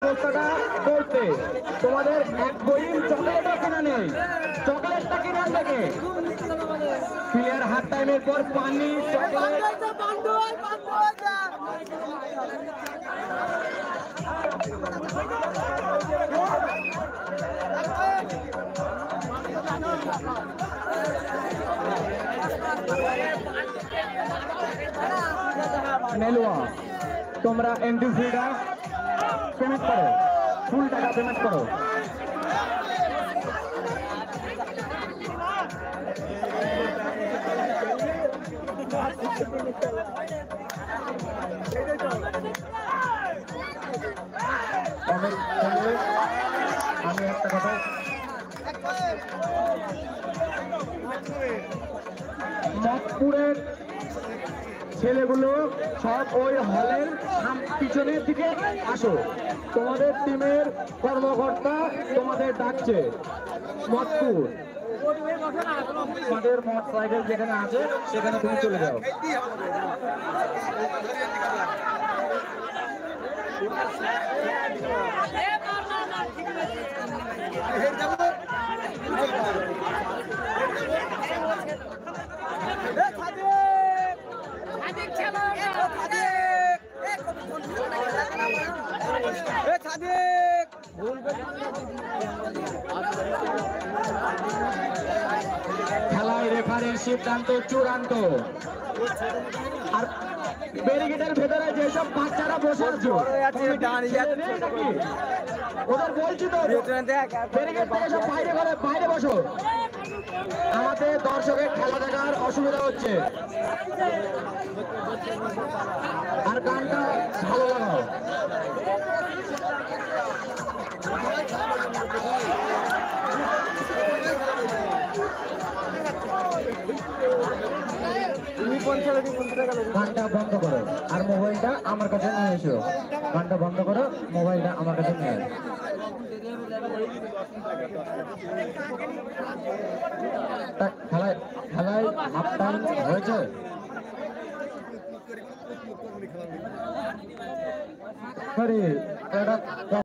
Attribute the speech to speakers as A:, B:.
A: অবস্থাটা করতে তোমাদের এক বইম চকলেটও কিনা নেই, চকলেটটা কিনা থেকে প্লেয়ার হাফ টাইমের পর পানি চকলেট নেলুয়া তোমরা এন্ট্রি ফিটা পেমেন্ট করো, ফুল টাকা পেমেন্ট করো। আমি একটা কথা মতপুরের ছেলেগুলো সব ওই হলের পিছনের দিকে আসো, তোমাদের টিমের কর্মকর্তা তোমাদের ডাকছে। মতপুর তোমাদের মোটর সাইকেল যেখানে আছে সেখানে তুমি চলে যাও। খেলায় রেফারির সিদ্ধান্ত চূড়ান্ত। আর ব্যারিকেডের ভেতরে যেসব বাচ্চারা বসে আছে ওদের বলছি তো ব্যারিকেড থেকে সব বাইরে বসো, আমাদের দর্শকের খেলা দেখার অসুবিধা হচ্ছে। আর গানটা ভালো লাগাও। গানটা বন্ধ করো আর মোবাইলটা আমার কাছে নিয়ে এসো। গানটা বন্ধ করো, মোবাইলটা আমার কাছে নিয়ে এসো। খেলায় হাফ টাইম হয়েছে।